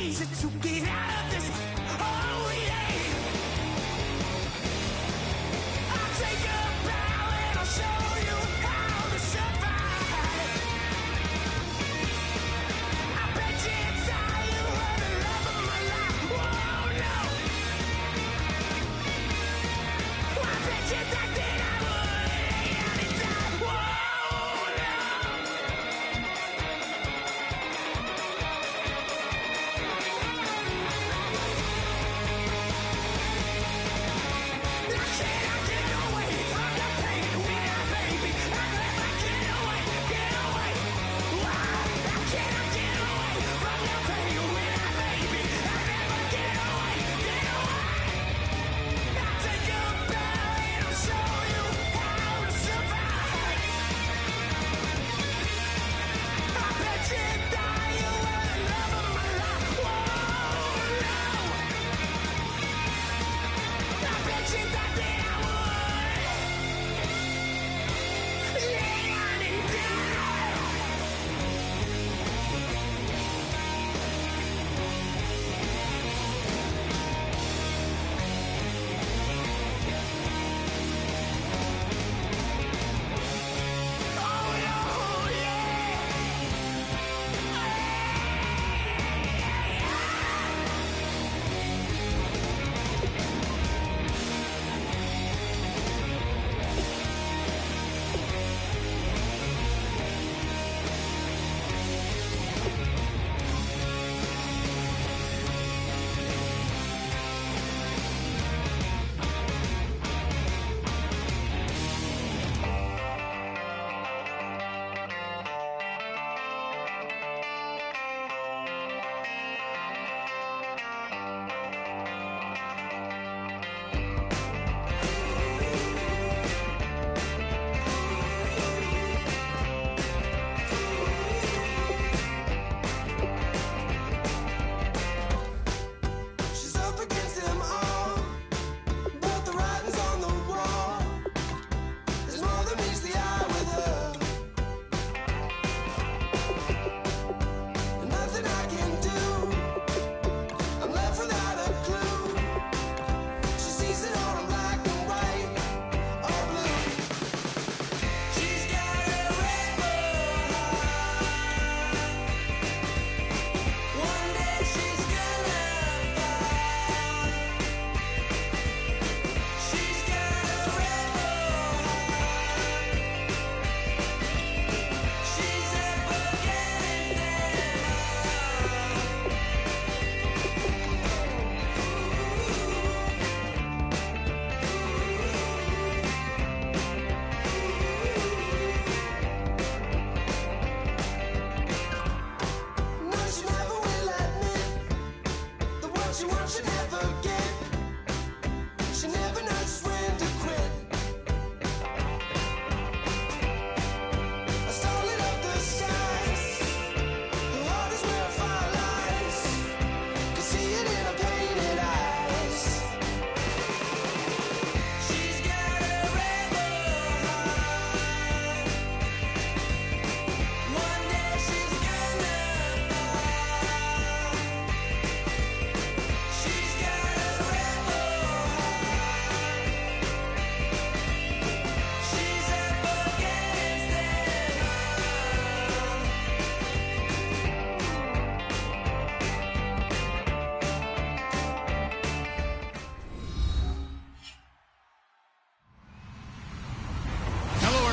easy to get out of this. Oh yeah. I'll take a bow and I'll show you how to survive. I bet you die, you were the love of my life. Whoa, no. I bet you thought that I would lay down and die. Whoa, no.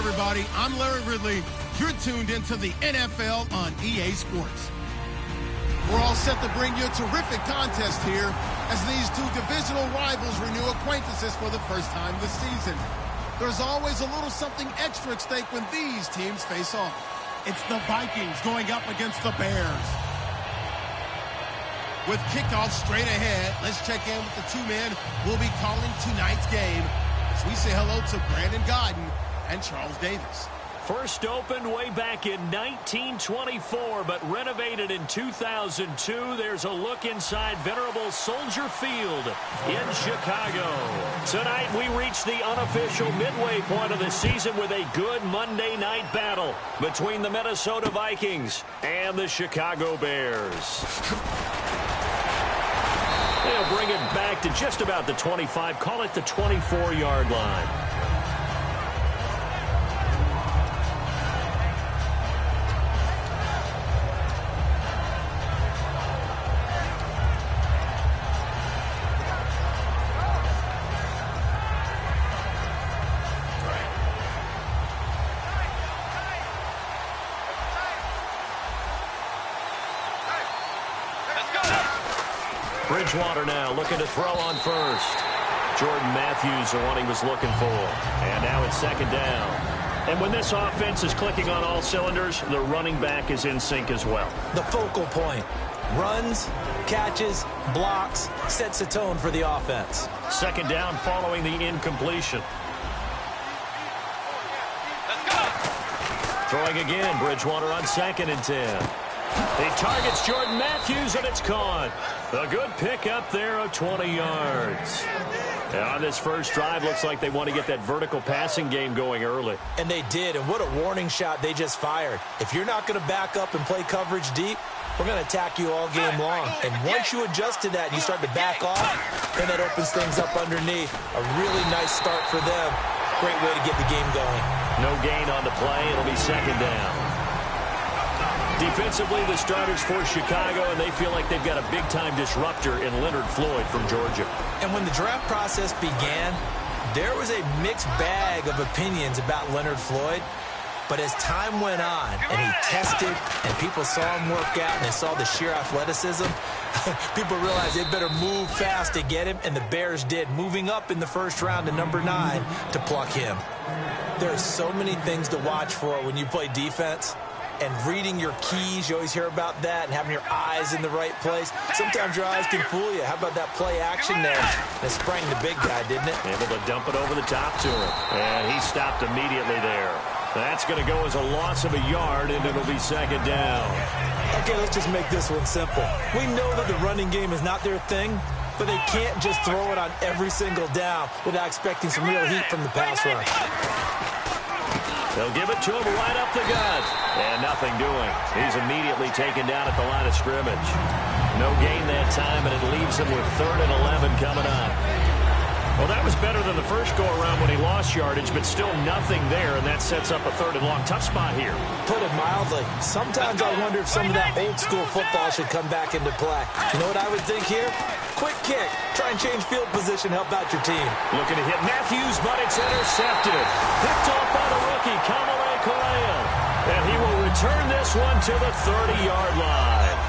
everybody. I'm Larry Ridley. You're tuned into the NFL on EA Sports. We're all set to bring you a terrific contest here as these two divisional rivals renew acquaintances for the first time this season. There's always a little something extra at stake when these teams face off. It's the Vikings going up against the Bears. With kickoff straight ahead, let's check in with the two men who'll be calling tonight's game as we say hello to Brandon Godden and Charles Davis. First opened way back in 1924, but renovated in 2002. There's a look inside venerable Soldier Field in Chicago. Tonight we reach the unofficial midway point of the season with a good Monday night battle between the Minnesota Vikings and the Chicago Bears. back to just about the 25, call it the 24-yard line. Bridgewater now looking to throw on first. Jordan Matthews, the one he was looking for. And now it's second down. And when this offense is clicking on all cylinders, the running back is in sync as well. The focal point. Runs, catches, blocks, sets a tone for the offense. Second down following the incompletion. Throwing again, Bridgewater on 2nd and 10. He targets Jordan Matthews, and it's caught. A good pick up there of 20 yards. And on this first drive, looks like they want to get that vertical passing game going early. And they did, and what a warning shot they just fired. If you're not going to back up and play coverage deep, we're going to attack you all game long. And once you adjust to that and you start to back off, then that opens things up underneath. A really nice start for them. Great way to get the game going. No gain on the play. It'll be second down. Defensively, the starters for Chicago, and they feel like they've got a big-time disruptor in Leonard Floyd from Georgia. And when the draft process began, there was a mixed bag of opinions about Leonard Floyd. But as time went on and he tested and people saw him work out and they saw the sheer athleticism, people realized they better move fast to get him, and the Bears did, moving up in the first round to number 9 to pluck him. There are so many things to watch for when you play defense. And reading your keys, you always hear about that, and having your eyes in the right place. Sometimes your eyes can fool you. How about that play action there? That sprang the big guy, didn't it? Able to dump it over the top to him. And he stopped immediately there. That's going to go as a loss of a yard, and it'll be second down. Okay, let's just make this one simple. We know that the running game is not their thing, but they can't just throw it on every single down without expecting some real heat from the pass rush. They'll give it to him right up the gut. And nothing doing. He's immediately taken down at the line of scrimmage. No gain that time, and it leaves him with 3rd and 11 coming up. Well, that was better than the first go-around when he lost yardage, but still nothing there, and that sets up a 3rd and long. Tough spot here. Put it mildly. Sometimes I wonder if some of that old-school football should come back into play. You know what I would think here? Quick kick. Try and change field position. Help out your team. Looking to hit Matthews, but it's intercepted. Picked off by the rookie, Kamalei Correa. And he will return this one to the 30-yard line.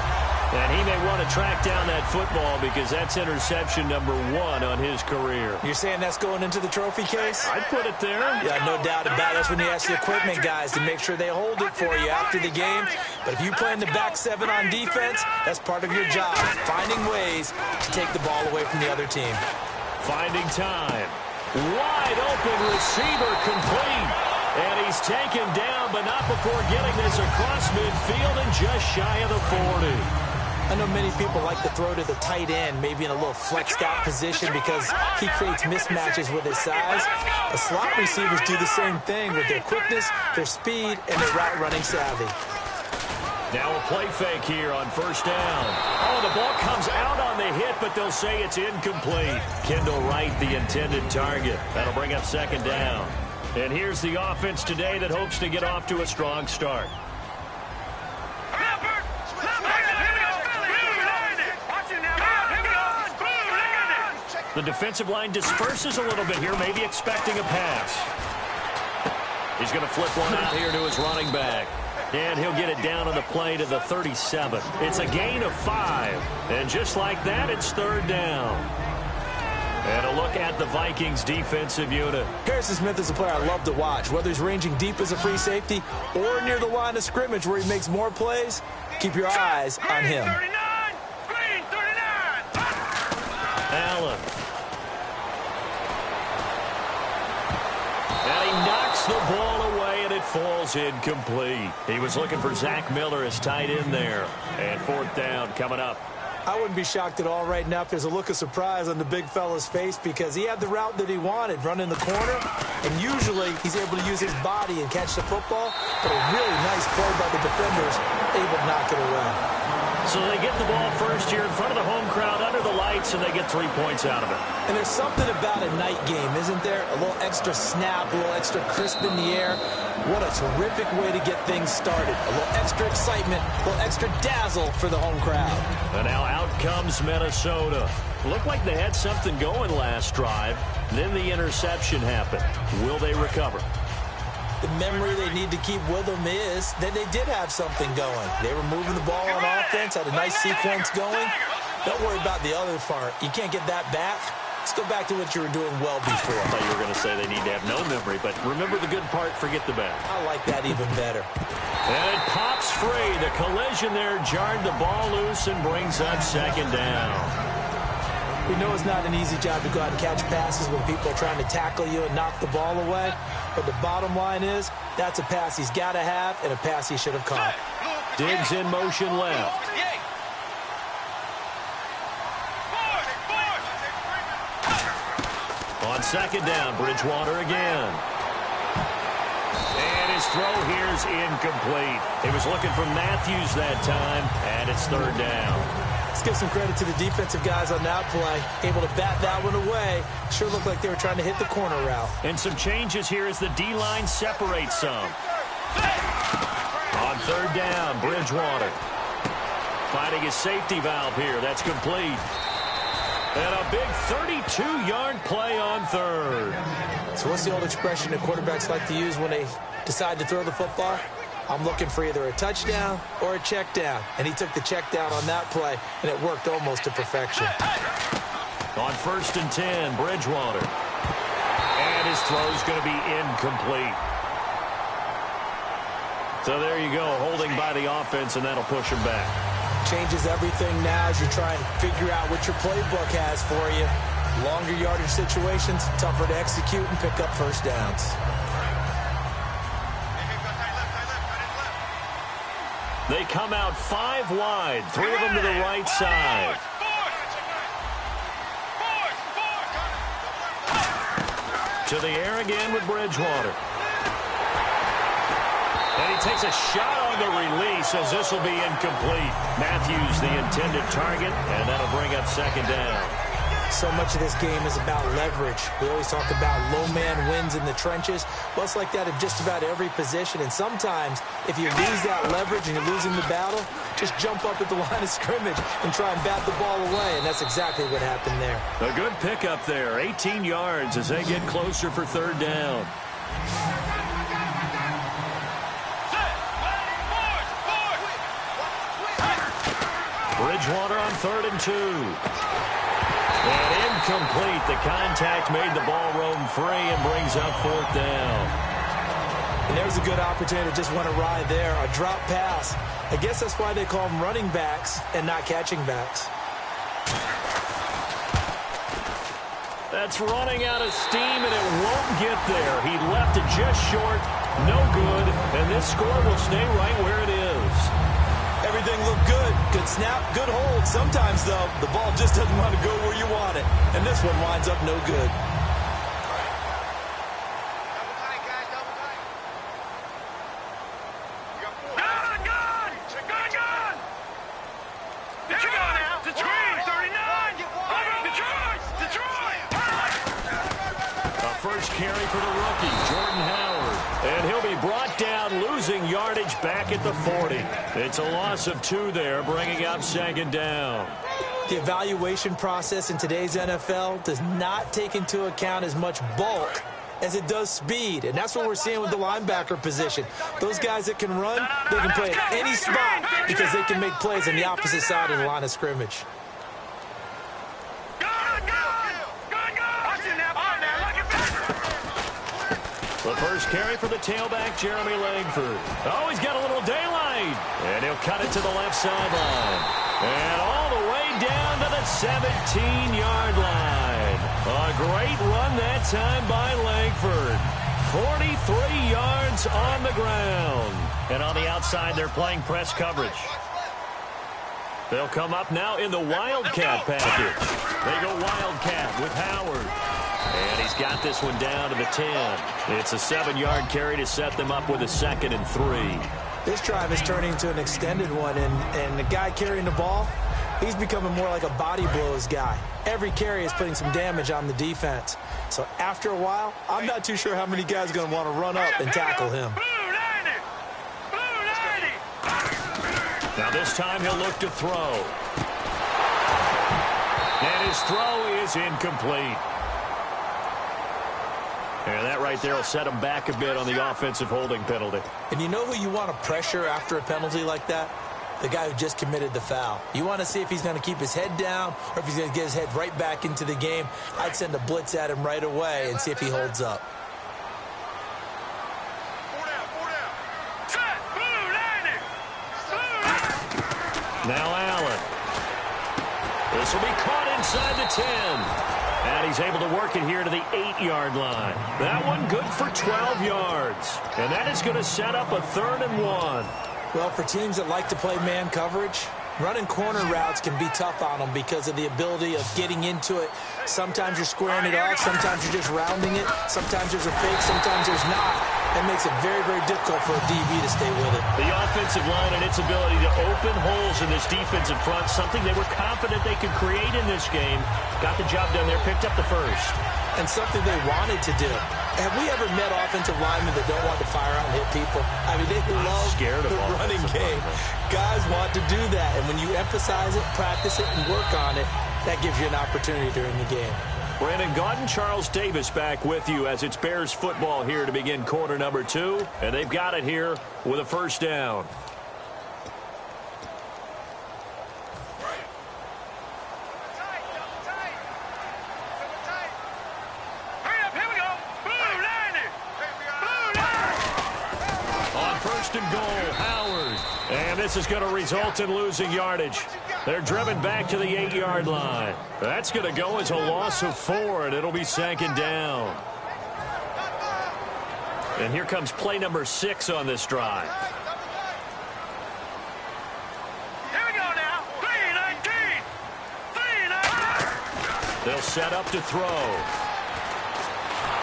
And he may want to track down that football because that's interception number 1 on his career. You're saying that's going into the trophy case? I'd put it there. Yeah, no doubt about it. That's when you ask the equipment guys to make sure they hold it for you after the game. But if you play in the back 7 on defense, that's part of your job, finding ways to take the ball away from the other team. Finding time. Wide open receiver complete. And he's taken down, but not before getting this across midfield and just shy of the 40. I know many people like to throw to the tight end, maybe in a little flexed out position because he creates mismatches with his size. The slot receivers do the same thing with their quickness, their speed, and their route running savvy. Now a play fake here on first down. Oh, the ball comes out on the hit, but they'll say it's incomplete. Kendall Wright, the intended target. That'll bring up second down. And here's the offense today that hopes to get off to a strong start. The defensive line disperses a little bit here, maybe expecting a pass. He's going to flip one out here to his running back. And he'll get it down on the play to the 37. It's a gain of 5. And just like that, it's 3rd down. And a look at the Vikings defensive unit. Harrison Smith is a player I love to watch. Whether he's ranging deep as a free safety or near the line of scrimmage where he makes more plays, keep your eyes on him. Allen. And he knocks the ball away, and it falls incomplete. He was looking for Zach Miller as tight end there. And 4th down coming up. I wouldn't be shocked at all right now if there's a look of surprise on the big fella's face because he had the route that he wanted, running the corner, and usually he's able to use his body and catch the football, but a really nice play by the defenders, able to knock it away. So they get the ball first here in front of the home crowd under the lights. highlights, and they get 3 points out of it. And there's something about a night game, isn't there? A little extra snap, a little extra crisp in the air. What a terrific way to get things started. A little extra excitement, a little extra dazzle for the home crowd. And now out comes Minnesota. Looked like they had something going last drive. Then the interception happened. Will they recover? The memory they need to keep with them is that they did have something going. They were moving the ball on offense, had a nice sequence going. Don't worry about the other part. You can't get that back. Let's go back to what you were doing well before. I thought you were going to say they need to have no memory, but remember the good part, forget the bad. I like that even better. And it pops free. The collision there jarred the ball loose and brings up second down. We know it's not an easy job to go out and catch passes when people are trying to tackle you and knock the ball away. But the bottom line is, that's a pass he's got to have and a pass he should have caught. Diggs in motion left. On second down, Bridgewater again. And his throw here is incomplete. He was looking for Matthews that time, and it's third down. Let's give some credit to the defensive guys on that play. Able to bat that one away. Sure looked like they were trying to hit the corner route. And some changes here as the D-line separates some. On third down, Bridgewater. Finding his safety valve here. That's complete. And a big 32-yard play on third. So what's the old expression that quarterbacks like to use when they decide to throw the football? I'm looking for either a touchdown or a check down. And he took the check down on that play, and it worked almost to perfection. On first and 10, Bridgewater. And his throw's going to be incomplete. So there you go, holding by the offense, and that'll push him back. Changes everything now as you try and figure out what your playbook has for you. Longer yardage situations, tougher to execute and pick up first downs. They come out 5 wide, 3 of them to the right side. To the air again with Bridgewater. And he takes a shot on the release as this will be incomplete. Matthews the intended target, and that'll bring up second down. So much of this game is about leverage. We always talk about low man wins in the trenches. Well, it's like that in just about every position. And sometimes, if you lose that leverage and you're losing the battle, just jump up at the line of scrimmage and try and bat the ball away. And that's exactly what happened there. A good pickup there. 18 yards as they get closer for third down. Bridgewater on third and 2. And incomplete. The contact made the ball roam free and brings up fourth down. And there's a good opportunity to just want to ride there. A drop pass. I guess that's why they call them running backs and not catching backs. That's running out of steam, and it won't get there. He left it just short. No good. And this score will stay right where it is. Everything looked good. Good snap, good hold. Sometimes, though, the ball just doesn't want to go where you want it. And this one winds up no good. First carry for the rookie, Jordan Howard. And he'll be brought down, losing yardage back at the 40. It's a loss of 2 there, bringing up second down. The evaluation process in today's NFL does not take into account as much bulk as it does speed. And that's what we're seeing with the linebacker position. Those guys that can run, they can play at any spot because they can make plays on the opposite side of the line of scrimmage. The first carry for the tailback, Jeremy Langford. Oh, he's got a little daylight. And he'll cut it to the left sideline. And all the way down to the 17-yard line. A great run that time by Langford. 43 yards on the ground. And on the outside, they're playing press coverage. They'll come up now in the Wildcat package. They go Wildcat with Howard. And he's got this one down to the 10. It's a 7-yard carry to set them up with a 2nd and 3. This drive is turning into an extended one, and the guy carrying the ball, He's becoming more like a body blows guy. Every carry is putting some damage on the defense. So after a while, I'm not too sure how many guys are going to want to run up and tackle him. Now this time he'll look to throw. And his throw is incomplete. And that right there will set him back a bit on the offensive holding penalty. And you know who you want to pressure after a penalty like that? The guy who just committed the foul. You want to see if he's going to keep his head down or if he's going to get his head right back into the game. I'd send a blitz at him right away and see if he holds up. Now Allen. This will be caught inside the 10. And he's able to work it here to the 8-yard line. That one good for 12 yards. And that is going to set up a 3rd and 1. Well, for teams that like to play man coverage, running corner routes can be tough on them because of the ability of getting into it. Sometimes you're squaring it off. Sometimes you're just rounding it. Sometimes there's a fake. Sometimes there's not. That makes it very, very difficult for a DB to stay with it. The offensive line and its ability to open holes in this defensive front, something they were confident they could create in this game. Got the job done there, picked up the first. And something they wanted to do. Have we ever met offensive linemen that don't want to fire out and hit people? I mean, they love the running game. Guys want to do that. And when you emphasize it, practice it, and work on it, that gives you an opportunity during the game. Brandon Gaudin, Charles Davis back with you as it's Bears football here to begin quarter number 2. And they've got it here with a first down. And goal, Howard. And this is going to result in losing yardage. They're driven back to the 8-yard line. That's going to go as a loss of 4, and it'll be 2nd down. And here comes play number 6 on this drive. Here we go now. 3-19. 3-19. They'll set up to throw.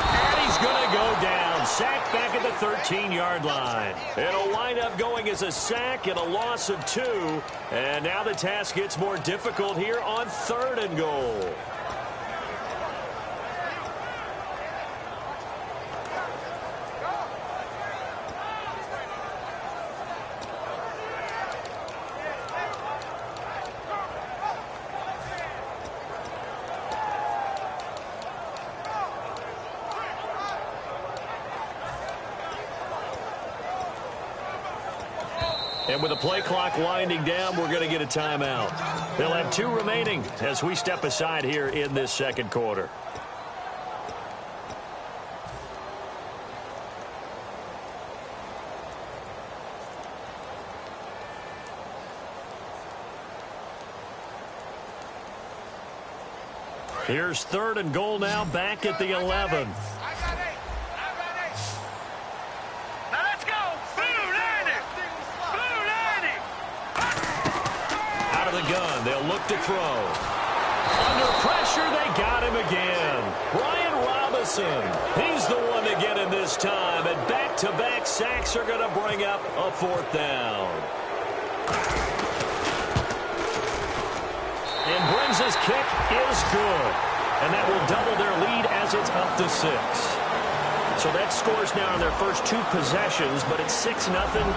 And he's going to go down. Sacked back at the 13-yard line. It'll wind up going as a sack and a loss of 2. And now the task gets more difficult here on 3rd and goal. And with the play clock winding down, we're going to get a timeout. They'll have 2 remaining as we step aside here in this second quarter. Here's 3rd and goal now, back at the 11. They'll look to throw. Under pressure, they got him again. Brian Robinson. He's the one to get him this time. And back-to-back sacks are going to bring up a 4th down. And Brems's kick is good. And that will double their lead as it's up to 6. So that scores now on their first 2 possessions, but it's 6-0.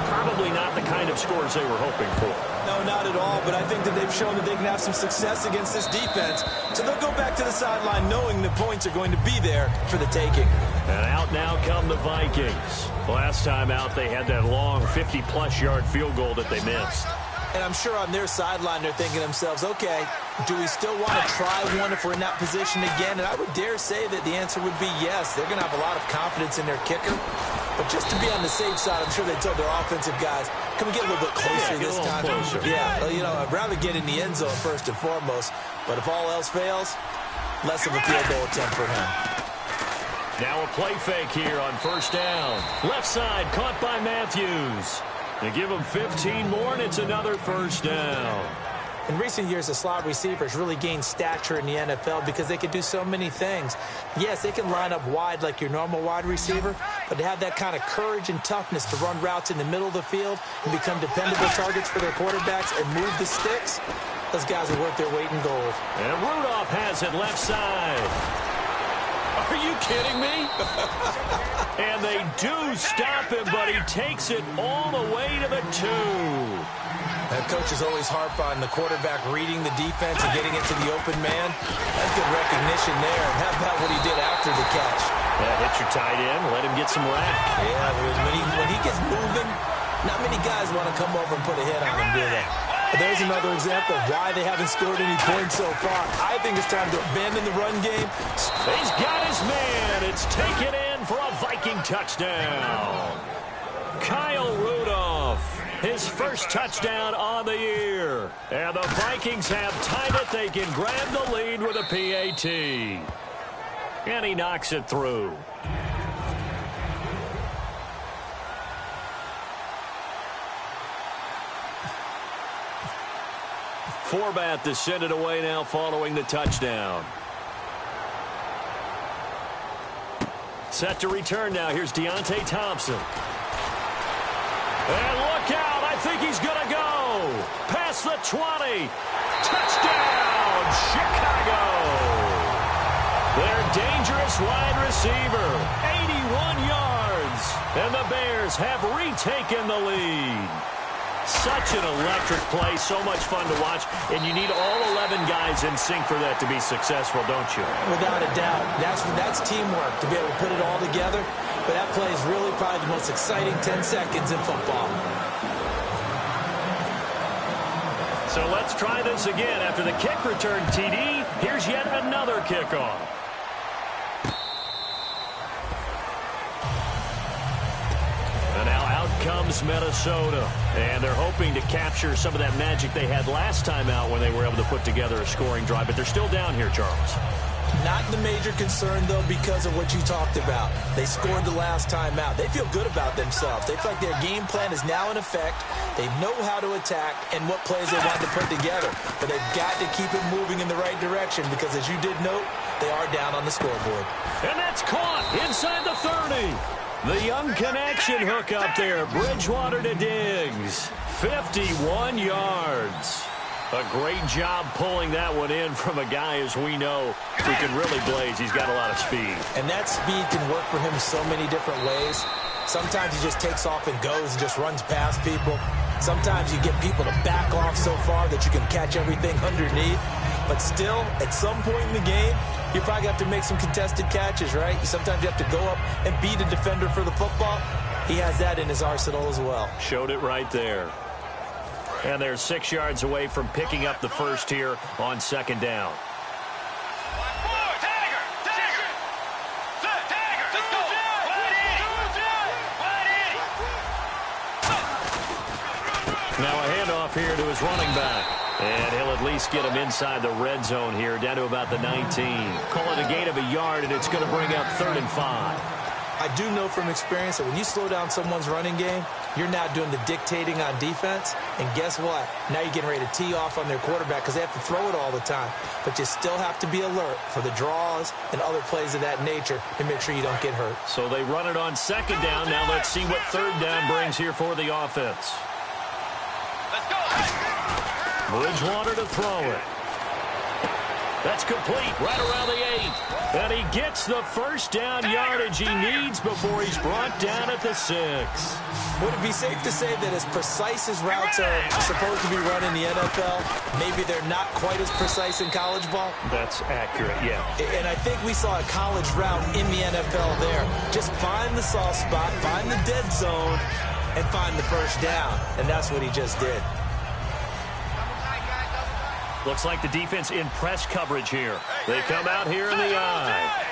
Probably not the kind of scores they were hoping for. No, not at all, but I think that they've shown that they can have some success against this defense. So they'll go back to the sideline knowing the points are going to be there for the taking. And out now come the Vikings. Last time out, they had that long 50-plus yard field goal that they missed. And I'm sure on their sideline they're thinking to themselves, okay, do we still want to try one if we're in that position again? And I would dare say that the answer would be yes. They're going to have a lot of confidence in their kicker. But just to be on the safe side, I'm sure they told their offensive guys, can we get a little bit closer this time? Closer. Yeah, well, you know, I'd rather get in the end zone first and foremost. But if all else fails, less of a field goal attempt for him. Now a play fake here on 1st down. Left side caught by Matthews. They give him 15 more, and it's another 1st down. In recent years, the slot receivers really gained stature in the NFL because they can do so many things. Yes, they can line up wide like your normal wide receiver, but to have that kind of courage and toughness to run routes in the middle of the field and become dependable targets for their quarterbacks and move the sticks, Those guys are worth their weight in gold. And Rudolph has it left side. Are you kidding me? And they do stop him, but he takes it all the way to the 2. That coach is always harp on the quarterback reading the defense and getting it to the open man. That's good recognition there. And how about what he did after the catch? Hit your tight end, let him get some rack. Yeah, when he gets moving, not many guys want to come over and put a hit on him, do they? But there's another example of why they haven't scored any points so far. I think it's time to abandon the run game. He's got his man. It's taken in for a Viking touchdown. Kyle Rudolph, his first touchdown on the year. And the Vikings have tied it. They can grab the lead with a PAT. And he knocks it through. Forbath to send it away now following the touchdown. Set to return now. Here's Deontay Thompson. And look out. I think he's going to go. Past the 20. Touchdown, Chicago. Their dangerous wide receiver. 81 yards. And the Bears have retaken the lead. Such an electric play, so much fun to watch, and you need all 11 guys in sync for that to be successful, don't you? Without a doubt. That's teamwork, to be able to put it all together. But that play is really probably the most exciting 10 seconds in football. So let's try this again. After the kick return, TD, here's yet another kickoff. And now out comes Minnesota. And they're hoping to capture some of that magic they had last time out when they were able to put together a scoring drive. But they're still down here, Charles. Not the major concern, though, because of what you talked about. They scored the last time out. They feel good about themselves. They feel like their game plan is now in effect. They know how to attack and what plays they want to put together. But they've got to keep it moving in the right direction because, as you did note, they are down on the scoreboard. And that's caught inside the 30. The young connection hook up there. Bridgewater to Diggs. 51 yards. A great job pulling that one in from a guy, as we know, who can really blaze. He's got a lot of speed. And that speed can work for him so many different ways. Sometimes he just takes off and goes and just runs past people. Sometimes you get people to back off so far that you can catch everything underneath. But still, at some point in the game, you probably have to make some contested catches, right? Sometimes you have to go up and beat a defender for the football. He has that in his arsenal as well. Showed it right there. And they're 6 yards away from picking up the first here on second down. Now a handoff here to his running back. And he'll at least get him inside the red zone here, down to about the 19. Call it a gain of a yard, and it's going to bring up 3rd and 5. I do know from experience that when you slow down someone's running game, you're now doing the dictating on defense. And guess what? Now you're getting ready to tee off on their quarterback because they have to throw it all the time. But you still have to be alert for the draws and other plays of that nature to make sure you don't get hurt. So they run it on second down. Now let's see what third down brings here for the offense. Let's go. Bridgewater to throw it. That's complete right around the 8. And he gets the first down yardage he needs before he's brought down at the 6. Would it be safe to say that as precise as routes are supposed to be run in the NFL, maybe they're not quite as precise in college ball? That's accurate, yeah. And I think we saw a college route in the NFL there. Just find the soft spot, find the dead zone, and find the first down. And that's what he just did. Looks like the defense in press coverage here. They come out here in the eye.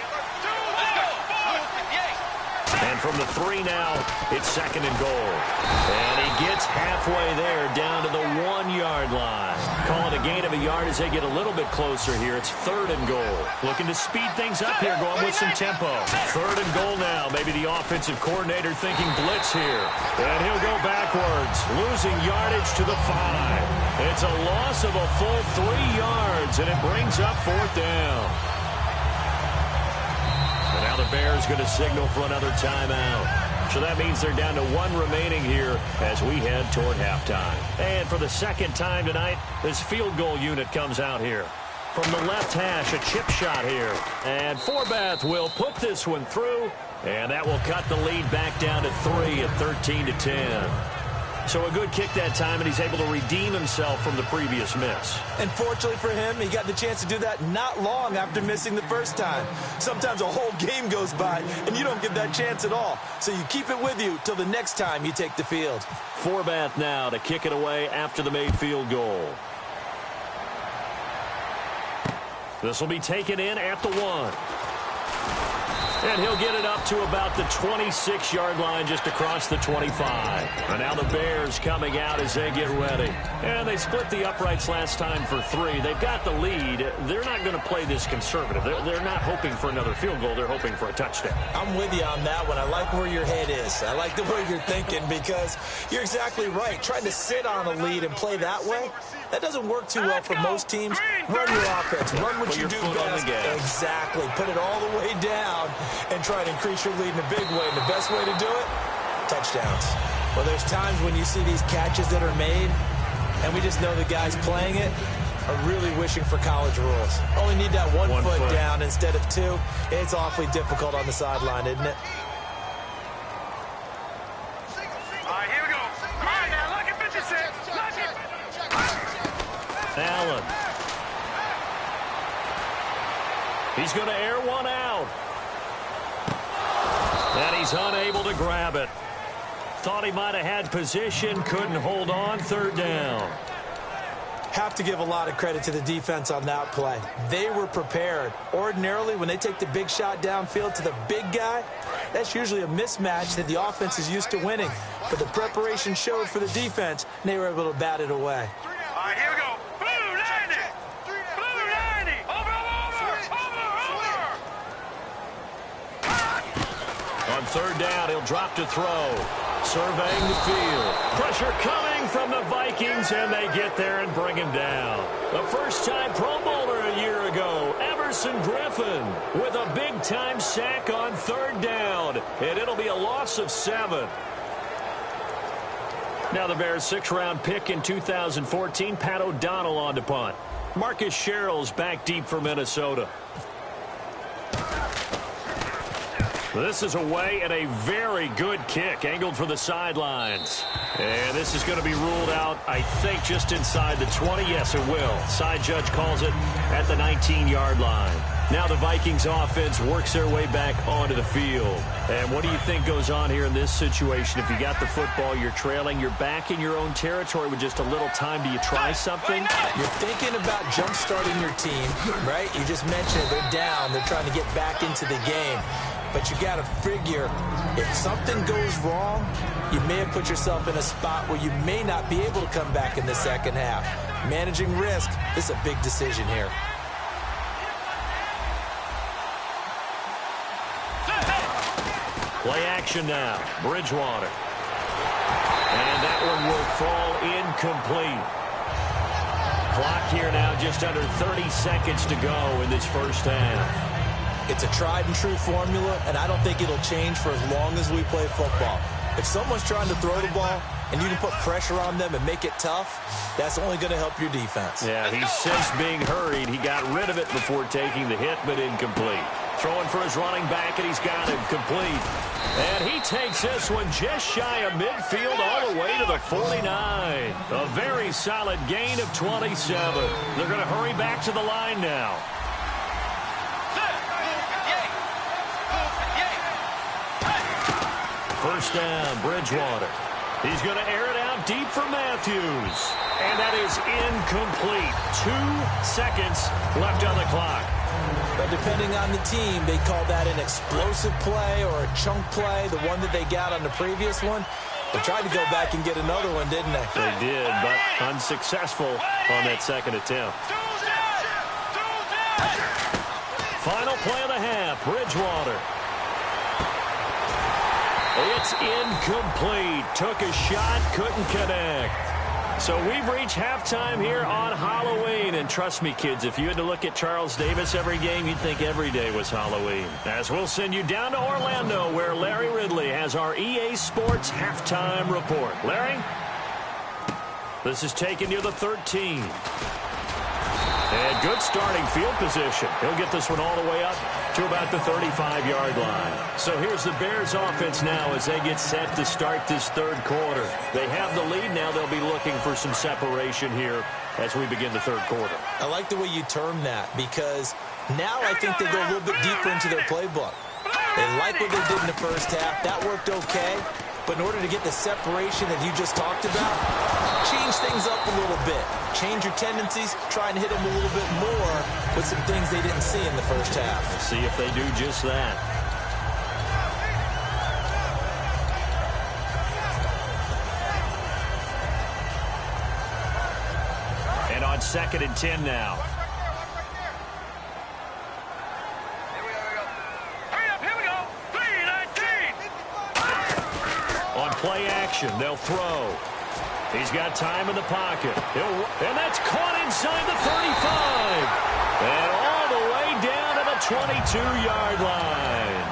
And from the 3 now, it's 2nd and goal. And he gets halfway there down to the 1-yard line. Call it a gain of a yard as they get a little bit closer here. It's 3rd and goal. Looking to speed things up here, going with some tempo. 3rd and goal now. Maybe the offensive coordinator thinking blitz here. And he'll go backwards, losing yardage to the 5. It's a loss of a full 3 yards, and it brings up 4th down. And now the Bears going to signal for another timeout. So that means they're down to 1 remaining here as we head toward halftime. And for the second time tonight, this field goal unit comes out here. From the left hash, a chip shot here. And Forbath will put this one through, and that will cut the lead back down to 3 at 13-10. So a good kick that time, and he's able to redeem himself from the previous miss. And fortunately for him, he got the chance to do that not long after missing the first time. Sometimes a whole game goes by, and you don't get that chance at all. So you keep it with you till the next time you take the field. Forbath now to kick it away after the made field goal. This will be taken in at the 1. And he'll get it up to about the 26-yard line, just across the 25. And now the Bears coming out as they get ready. And they split the uprights last time for 3. They've got the lead. They're not going to play this conservative. They're not hoping for another field goal. They're hoping for a touchdown. I'm with you on that one. I like where your head is. I like the way you're thinking, because you're exactly right. Trying to sit on a lead and play that way, that doesn't work too well for most teams. Run your offense. Run what you do best. Exactly. Put it all the way down and try to increase your lead in a big way. And the best way to do it, touchdowns. Well, there's times when you see these catches that are made, and we just know the guys playing it are really wishing for college rules. Only need that one foot down instead of 2. It's awfully difficult on the sideline, isn't it? All right, here we go. All right, now look at 56. Look at Allen. He's going to air one out. And he's unable to grab it. Thought he might have had position, couldn't hold on. 3rd down. Have to give a lot of credit to the defense on that play. They were prepared. Ordinarily, when they take the big shot downfield to the big guy, that's usually a mismatch that the offense is used to winning. But the preparation showed for the defense, and they were able to bat it away. all right, here we go. Blue 90. Blue 90. Over. On 3rd down, he'll drop to throw. Surveying the field. Pressure coming from the Vikings, and they get there and bring him down. The first-time Pro Bowler a year ago, Everson Griffin, with a big-time sack on 3rd down. And it'll be a loss of 7. Now the Bears' 6th-round pick in 2014, Pat O'Donnell on to punt. Marcus Sherrill's back deep for Minnesota. This is away, and a very good kick, angled for the sidelines. And this is going to be ruled out, I think, just inside the 20. Yes, it will. Side judge calls it at the 19-yard line. Now the Vikings offense works their way back onto the field. And what do you think goes on here in this situation? If you got the football, you're trailing, you're back in your own territory with just a little time. Do you try something? You're thinking about jump-starting your team, right? You just mentioned it. They're down. They're trying to get back into the game. But you got to figure, if something goes wrong, you may have put yourself in a spot where you may not be able to come back in the second half. Managing risk is a big decision here. Play action now. Bridgewater. And that one will fall incomplete. Clock here now, just under 30 seconds to go in this first half. It's a tried-and-true formula, and I don't think it'll change for as long as we play football. If someone's trying to throw the ball and you can put pressure on them and make it tough, that's only going to help your defense. Yeah, he's since being hurried. He got rid of it before taking the hit, but incomplete. Throwing for his running back, and he's got it complete. And he takes this one just shy of midfield all the way to the 49. A very solid gain of 27. They're going to hurry back to the line now. First down, Bridgewater. He's going to air it out deep for Matthews. And that is incomplete. 2 seconds left on the clock. But depending on the team, they call that an explosive play or a chunk play, the one that they got on the previous one. They tried to go back and get another one, didn't they? They did, but unsuccessful on that second attempt. Final play of the half, Bridgewater. It's incomplete. Took a shot, couldn't connect. So we've reached halftime here on Halloween. And trust me, kids, if you had to look at Charles Davis every game, you'd think every day was Halloween. As we'll send you down to Orlando, where Larry Ridley has our EA Sports halftime report. Larry? This is taken near the 13. And good starting field position. He'll get this one all the way up to about the 35-yard line. So here's the Bears offense now as they get set to start this third quarter. They have the lead now. They'll be looking for some separation here as we begin the third quarter. I like the way you term that because now I think they go a little bit deeper into their playbook. They like what they did in the first half. That worked okay. But in order to get the separation that you just talked about, change things up a little bit. Change your tendencies, try and hit them a little bit more with some things they didn't see in the first half. Let's see if they do just that. And on 2nd and 10 now. Play action. They'll throw. He's got time in the pocket. And that's caught inside the 35. And all the way down to the 22-yard line.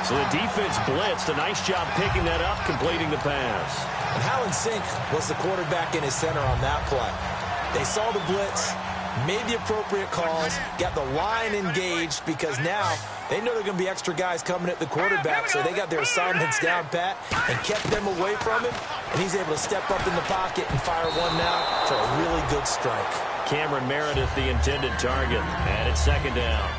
So the defense blitzed. A nice job picking that up, completing the pass. And how in sync was the quarterback in his center on that play? They saw the blitz, made the appropriate calls, got the line engaged because now they know there are going to be extra guys coming at the quarterback, so they got their assignments down pat and kept them away from him, and he's able to step up in the pocket and fire one out for a really good strike. Cameron Meredith, the intended target, and it's 2nd down.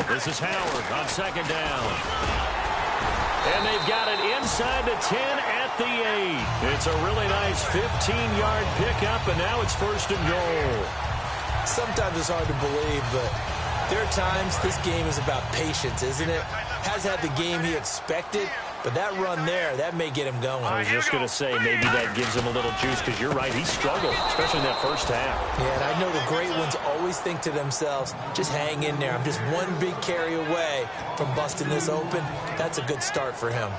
This is Howard on 2nd down. And they've got it inside the 10 at the 8. It's a really nice 15-yard pickup, and now it's 1st and goal. Sometimes it's hard to believe, but there are times this game is about patience, isn't it? Has had the game he expected, but that run there, that may get him going. I was just going to say, maybe that gives him a little juice, because you're right, he struggled, especially in that first half. Yeah, and I know the great ones always think to themselves, just hang in there. I'm just one big carry away from busting this open. That's a good start for him.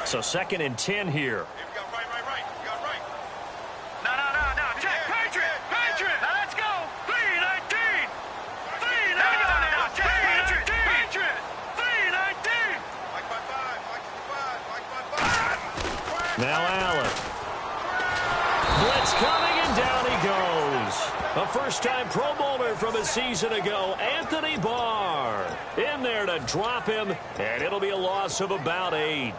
So 2nd and 10 here. Now Allen. Blitz coming, and down he goes. A first-time Pro Bowler from a season ago, Anthony Barr. In there to drop him, and it'll be a loss of about 8.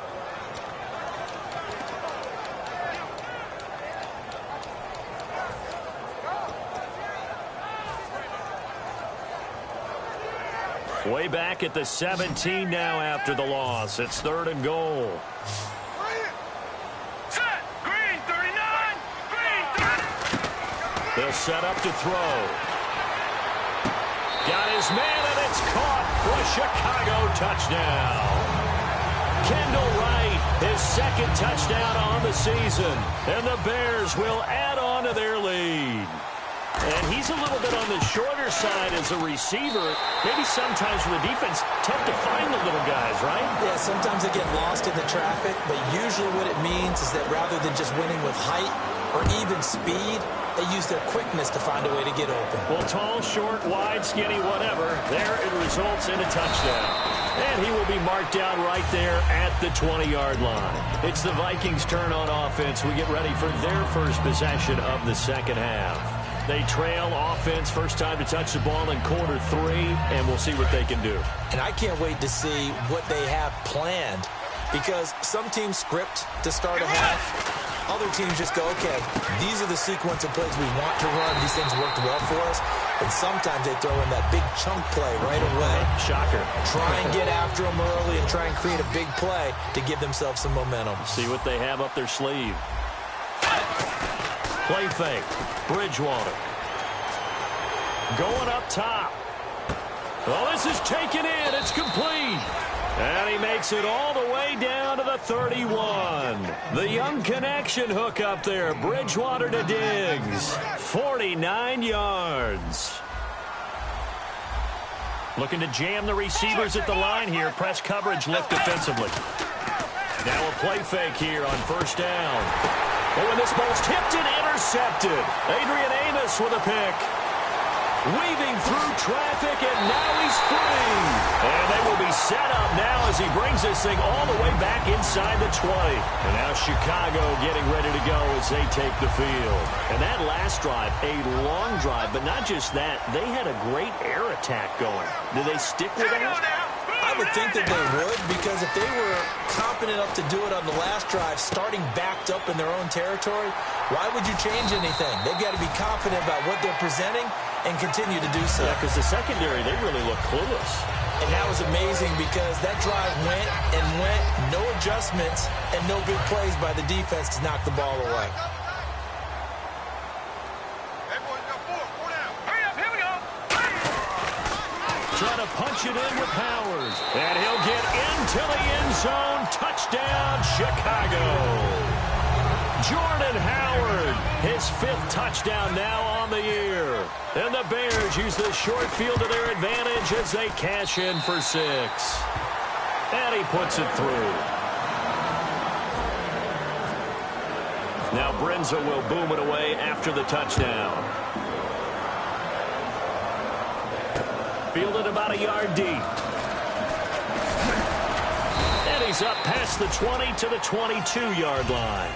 Way back at the 17 now after the loss. It's 3rd and goal. They'll set up to throw. Got his man, and it's caught for a Chicago touchdown. Kendall Wright, his 2nd touchdown on the season. And the Bears will add on to their lead. And he's a little bit on the shorter side as a receiver. Maybe sometimes for the defense, tough to find the little guys, right? Yeah, sometimes they get lost in the traffic, but usually what it means is that rather than just winning with height or even speed, they use their quickness to find a way to get open. Well, tall, short, wide, skinny, whatever, there it results in a touchdown. And he will be marked down right there at the 20-yard line. It's the Vikings' turn on offense. We get ready for their first possession of the second half. They trail offense, first time to touch the ball in quarter 3, and we'll see what they can do. And I can't wait to see what they have planned, because some teams script to start a half. Other teams just go, okay, these are the sequence of plays we want to run. These things worked well for us. And sometimes they throw in that big chunk play right away. Shocker. Try and get after them early and try and create a big play to give themselves some momentum. See what they have up their sleeve. Play fake. Bridgewater. Going up top. Oh, this is taken in. It's complete. And he makes it all the way down to the 31. The young connection hook up there. Bridgewater to Diggs. 49 yards. Looking to jam the receivers at the line here. Press coverage lift defensively. Now a play fake here on first down. Oh, and this ball's tipped and intercepted. Adrian Amos with a pick. Weaving through traffic, and now he's free. And they will be set up now as he brings this thing all the way back inside the 20. And now Chicago getting ready to go as they take the field. And that last drive, a long drive, but not just that. They had a great air attack going. Did they stick with that? I would think that they would, because if they were competent enough to do it on the last drive, starting backed up in their own territory, why would you change anything? They've got to be confident about what they're presenting and continue to do so. Yeah, because the secondary, they really look clueless. And that was amazing because that drive went and went, no adjustments, and no big plays by the defense to knock the ball away. Trying to punch it in with Powers. And he'll get into the end zone. Touchdown, Chicago. Jordan Howard, his 5th touchdown now on the year. And the Bears use this short field to their advantage as they cash in for 6. And he puts it through. Now Brenza will boom it away after the touchdown. Fielded about a yard deep. And he's up past the 20 to the 22-yard line.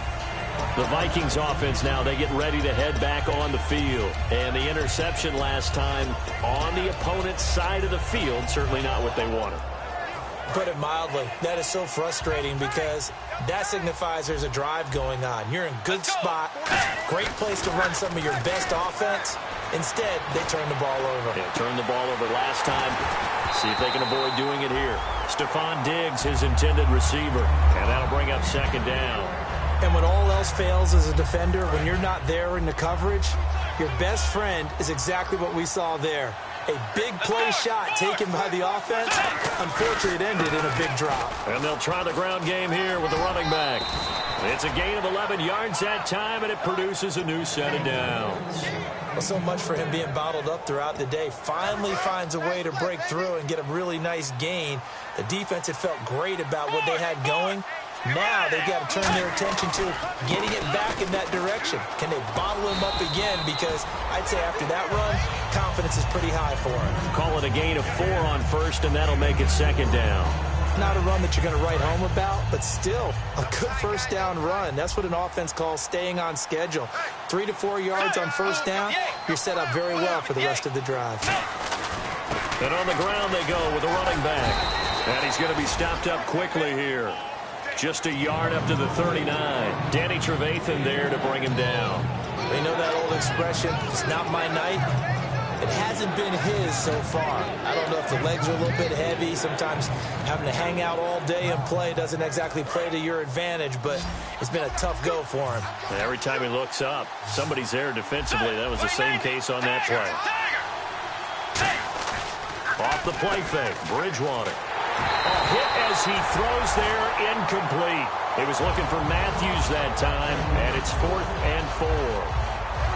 The Vikings offense now, they get ready to head back on the field. And the interception last time on the opponent's side of the field, certainly not what they wanted. Put it mildly, that is so frustrating because that signifies there's a drive going on. You're in good spot, great place to run some of your best offense. Instead, they turn the ball over. Yeah, turned the ball over last time. See if they can avoid doing it here. Stephon Diggs, his intended receiver. And that'll bring up second down. And when all else fails as a defender, when you're not there in the coverage, your best friend is exactly what we saw there. A big play shot taken by the offense. Unfortunately, it ended in a big drop. And they'll try the ground game here with the running back. It's a gain of 11 yards that time, and it produces a new set of downs. Well, so much for him being bottled up throughout the day. Finally finds a way to break through and get a really nice gain. The defense had felt great about what they had going. Now they've got to turn their attention to getting it back in that direction. Can they bottle him up again? Because I'd say after that run, confidence is pretty high for him. Call it a gain of 4 on first, and that'll make it second down. Not a run that you're going to write home about, but still a good first down run. That's what an offense calls staying on schedule. 3 to 4 yards on first down, you're set up very well for the rest of the drive. And on the ground they go with a running back. And he's going to be stopped up quickly here. Just a yard up to the 39. Danny Trevathan there to bring him down. They know that old expression, it's not my night. It hasn't been his so far. I don't know if the legs are a little bit heavy. Sometimes having to hang out all day and play doesn't exactly play to your advantage, but it's been a tough go for him. Every time he looks up, somebody's there defensively. That was the same case on that play. Off the play fake, Bridgewater. A hit as he throws there, incomplete. He was looking for Matthews that time, and it's 4th and 4.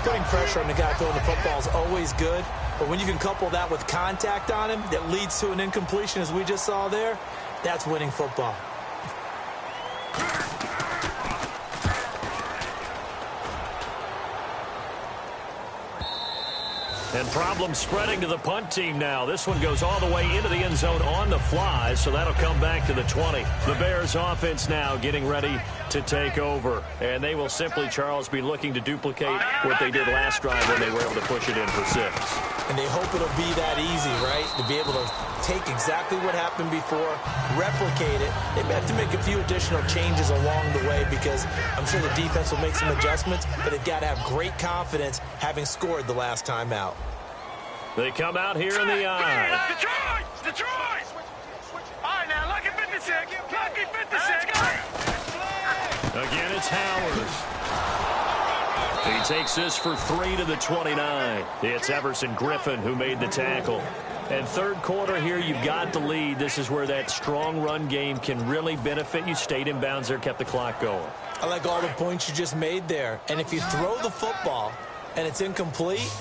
Putting pressure on the guy throwing the football is always good, but when you can couple that with contact on him that leads to an incompletion as we just saw there, that's winning football. And problems spreading to the punt team now. This one goes all the way into the end zone on the fly, so that'll come back to the 20. The Bears offense now getting ready to take over. And they will simply, Charles, be looking to duplicate what they did last drive when they were able to push it in for 6. And they hope it'll be that easy, right? To be able to take exactly what happened before, replicate it. They may have to make a few additional changes along the way because I'm sure the defense will make some adjustments, but they've got to have great confidence having scored the last time out. They come out here in the eye. Detroit! All right, now, lucky 56. Lucky 56. Again, it's Howard. He He takes this for 3 to the 29. It's Everson Griffin who made the tackle. And third quarter here, you've got the lead. This is where that strong run game can really benefit you. Stayed in bounds there, kept the clock going. I like all the points you just made there. And if you throw the football and it's incomplete,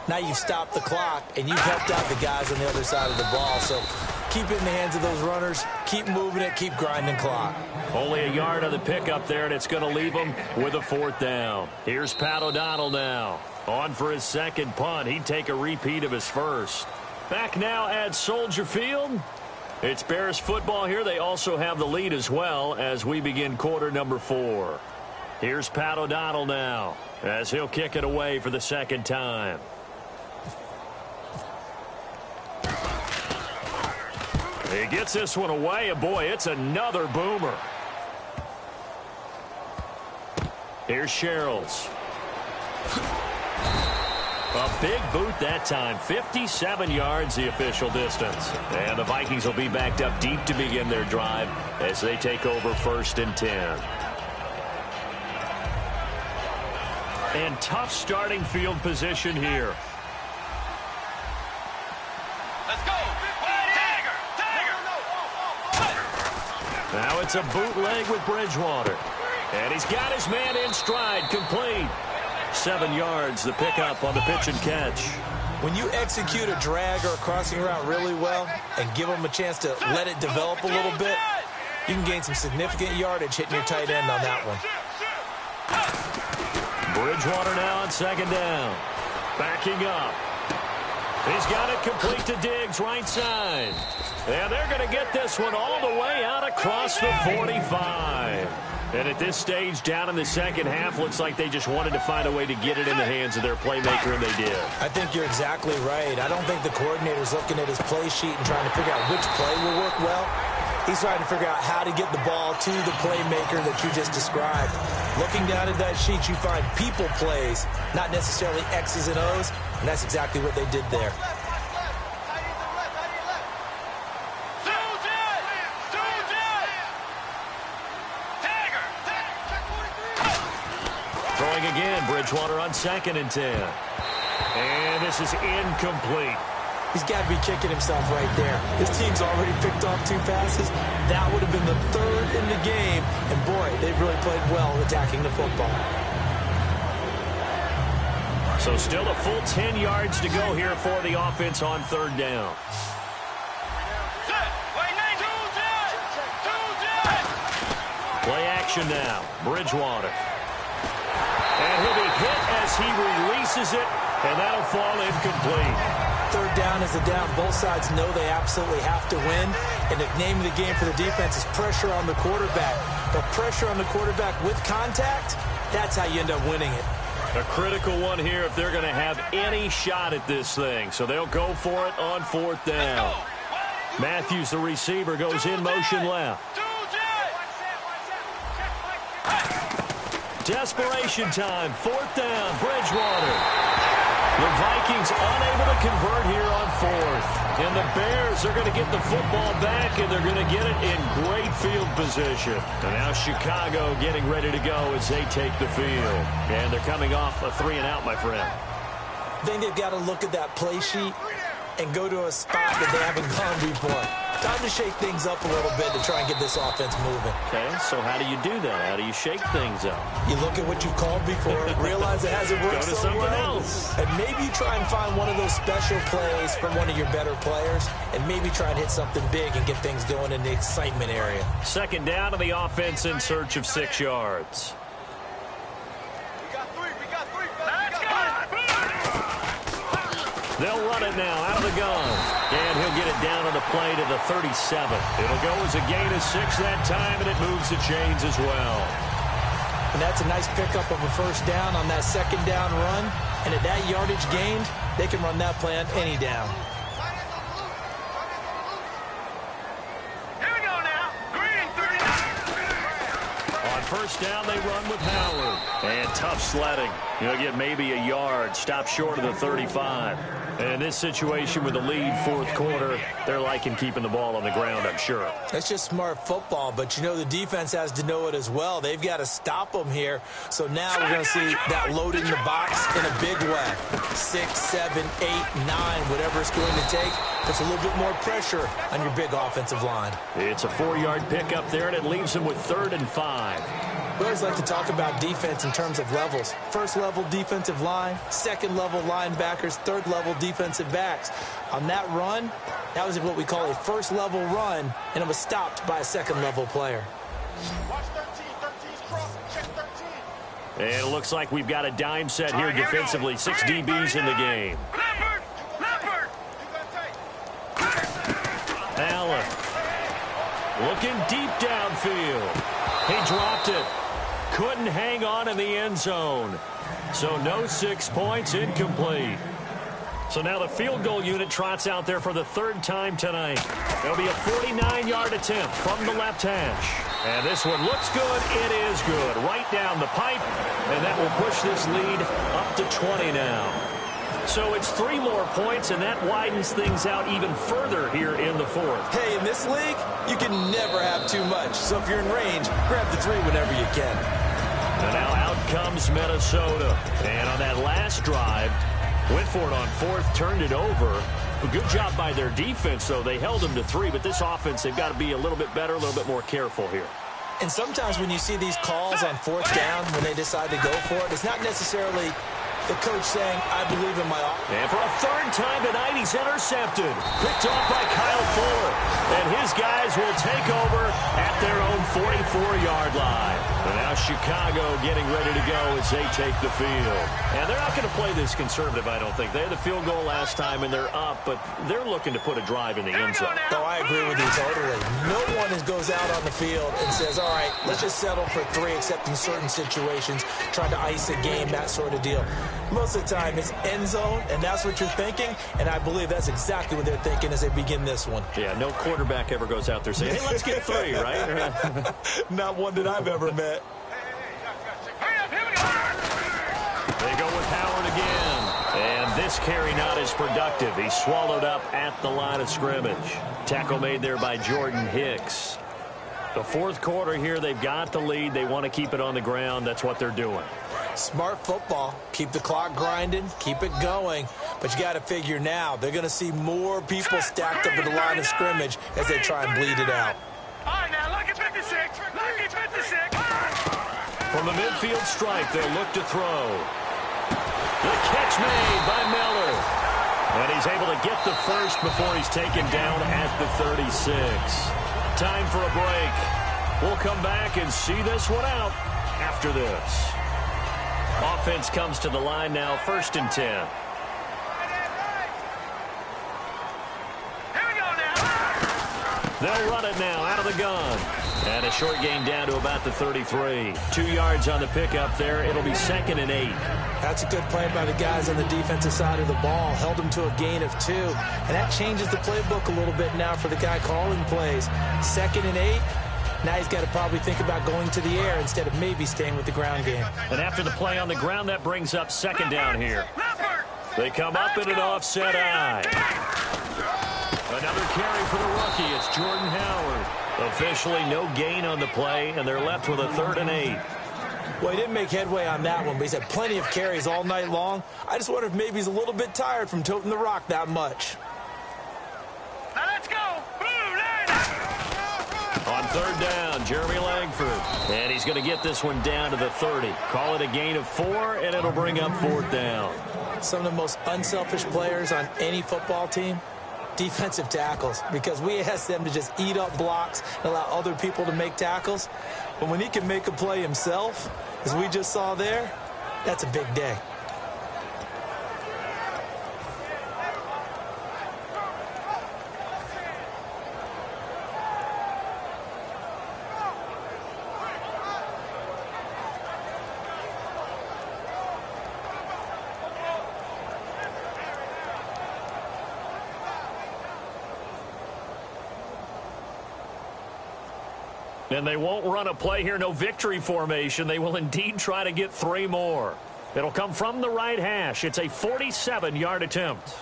now you've stopped the clock and you've helped out the guys on the other side of the ball. So keep it in the hands of those runners. Keep moving it. Keep grinding clock. Only a yard on the pickup there, and it's going to leave them with a 4th down. Here's Pat O'Donnell now. On for his second punt. He'd take a repeat of his first. Back now at Soldier Field. It's Bears football here. They also have the lead as well as we begin quarter number 4. Here's Pat O'Donnell now as he'll kick it away for the second time. He gets this one away, and boy, it's another boomer. Here's Sherrills. A big boot that time. 57 yards the official distance. And the Vikings will be backed up deep to begin their drive as they take over 1st and 10. And tough starting field position here. Let's go. Tiger. Now it's a bootleg with Bridgewater. And he's got his man in stride, complete. 7 yards, the pickup on the pitch and catch. When you execute a drag or a crossing route really well and give them a chance to let it develop a little bit, you can gain some significant yardage hitting your tight end on that one. Bridgewater now on 2nd down. Backing up. He's got it complete to Diggs, right side. And they're going to get this one all the way out across the 45. And at this stage, down in the second half, looks like they just wanted to find a way to get it in the hands of their playmaker, and they did. I think you're exactly right. I don't think the coordinator's looking at his play sheet and trying to figure out which play will work well. He's trying to figure out how to get the ball to the playmaker that you just described. Looking down at that sheet, you find people plays, not necessarily X's and O's, and that's exactly what they did there. Throwing again, Bridgewater on 2nd and 10. And this is incomplete. He's got to be kicking himself right there. His team's already picked off 2 passes. That would have been the 3rd in the game. And, boy, they've really played well attacking the football. So still a full 10 yards to go here for the offense on 3rd down. Play action now. Bridgewater. And he'll be hit as he releases it, and that'll fall incomplete. 3rd down is a down. Both sides know they absolutely have to win. And the name of the game for the defense is pressure on the quarterback. But pressure on the quarterback with contact, that's how you end up winning it. A critical one here if they're going to have any shot at this thing. So they'll go for it on 4th down. Matthews, the receiver, goes in motion left. Desperation time. 4th down. Bridgewater. The Vikings unable to convert here on 4th. And the Bears are going to get the football back, and they're going to get it in great field position. And now Chicago getting ready to go as they take the field. And they're coming off a 3-and-out, my friend. I think they've got to look at that play sheet and go to a spot that they haven't gone before. Time to shake things up a little bit to try and get this offense moving. Okay, so how do you do that? How do you shake things up? You look at what you've called before, realize it hasn't worked Go to something else. and maybe you try and find one of those special plays from one of your better players, and maybe try and hit something big and get things going in the excitement area. 2nd down to the offense in search of 6 yards. They'll run it now out of the gun. And he'll get it down on the play to the 37. It'll go as a gain of 6 that time, and it moves the chains as well. And that's a nice pickup of a 1st down on that 2nd down run. And at that yardage gained, they can run that play on any down. Here we go now. Green 39. On 1st down, they run with Howard. And tough sledding. He'll get maybe a yard, stop short of the 35. And in this situation with the lead, fourth quarter, they're liking keeping the ball on the ground, I'm sure. That's just smart football, but you know the defense has to know it as well. They've got to stop them here. So now we're going to see that loading the box in a big way. 6, 7, 8, 9, whatever it's going to take. Puts a little bit more pressure on your big offensive line. It's a 4-yard pickup there, and it leaves them with 3rd and 5. We always like to talk about defense in terms of levels. First level defensive line, second level linebackers, third level defensive backs. On that run, that was what we call a first level run, and it was stopped by a second level player. Watch 13, 13's cross, check 13. And it looks like we've got a dime set here defensively. 6 DBs in the game. Leopard! Allen looking deep downfield. He dropped it. Couldn't hang on in the end zone. So no 6 points, incomplete. So now the field goal unit trots out there for the 3rd time tonight. There'll be a 49-yard attempt from the left hash. And this one looks good. It is good. Right down the pipe. And that will push this lead up to 20 now. So it's 3 more points, and that widens things out even further here in the 4th. Hey, in this league, you can never have too much. So if you're in range, grab the 3 whenever you can. And now out comes Minnesota. And on that last drive, went for it on 4th, turned it over. A good job by their defense, though. They held them to 3, but this offense, they've got to be a little bit better, a little bit more careful here. And sometimes when you see these calls on 4th down, when they decide to go for it, it's not necessarily the coach saying, I believe in my offense. And for a 3rd time tonight, he's intercepted. Picked off by Kyle Fuller. And his guys will take over at their own 44-yard line. And now Chicago getting ready to go as they take the field. And they're not going to play this conservative, I don't think. They had the field goal last time, and they're up, but they're looking to put a drive in the end zone. Oh, I agree with you totally. No one goes out on the field and says, all right, let's just settle for 3, except in certain situations, trying to ice a game, that sort of deal. Most of the time, it's end zone, and that's what you're thinking, and I believe that's exactly what they're thinking as they begin this one. Yeah, no quarterback ever goes out there saying, hey, let's get 3, right? Not one that I've ever met. They go with Howard again. And this carry not as productive. He's swallowed up at the line of scrimmage. Tackle made there by Jordan Hicks. The 4th quarter here, they've got the lead. They want to keep it on the ground. That's what they're doing. Smart football. Keep the clock grinding. Keep it going. But you got to figure now, they're going to see more people stacked up at the line of scrimmage as they try and bleed it out. All right, now, look at 56. Look at 56. From the midfield stripe, they'll look to throw. The catch made by Miller. And he's able to get the first before he's taken down at the 36. Time for a break. We'll come back and see this one out after this. Offense comes to the line now, 1st and 10. Here we go now. They'll run it now out of the gun. And a short gain down to about the 33. 2 yards on the pickup there. It'll be 2nd and 8. That's a good play by the guys on the defensive side of the ball. Held them to a gain of 2. And that changes the playbook a little bit now for the guy calling plays. 2nd and 8. Now he's got to probably think about going to the air instead of maybe staying with the ground game. And after the play on the ground, that brings up 2nd down here. They come up in an offset eye. Another carry for the rookie. It's Jordan Howard. Officially no gain on the play, and they're left with a 3rd and 8. Well, he didn't make headway on that one, but he's had plenty of carries all night long. I just wonder if maybe he's a little bit tired from toting the rock that much. Now let's go. Blue line. On 3rd down, Jeremy Langford. And he's going to get this one down to the 30. Call it a gain of 4, and it'll bring up 4th down. Some of the most unselfish players on any football team, defensive tackles, because we ask them to just eat up blocks and allow other people to make tackles. But when he can make a play himself, as we just saw there, that's a big day. And they won't run a play here, no victory formation. They will indeed try to get 3 more. It'll come from the right hash. It's a 47-yard attempt.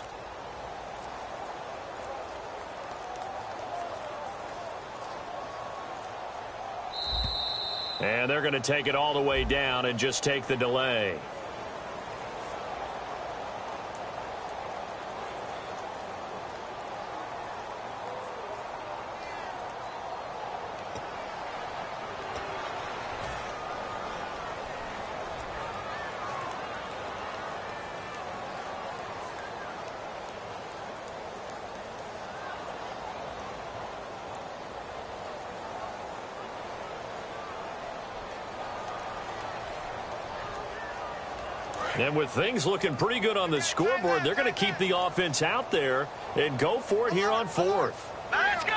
And they're going to take it all the way down and just take the delay. And with things looking pretty good on the scoreboard, they're going to keep the offense out there and go for it here on fourth. Let's go.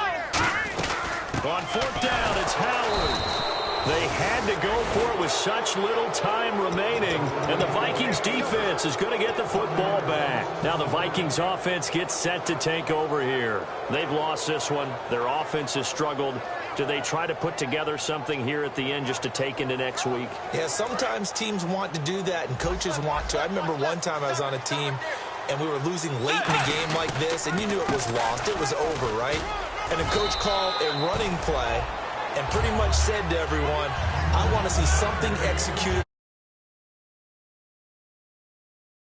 On fourth down, it's Howard. They had to go for it with such little time remaining, and the Vikings defense is going to get the football back. Now the Vikings offense gets set to take over here. They've lost this one. Their offense has struggled. Do they try to put together something here at the end just to take into next week? Yeah, sometimes teams want to do that, and coaches want to. I remember one time I was on a team, and we were losing late in the game like this, and you knew it was lost. It was over, right? And the coach called a running play and pretty much said to everyone, I want to see something executed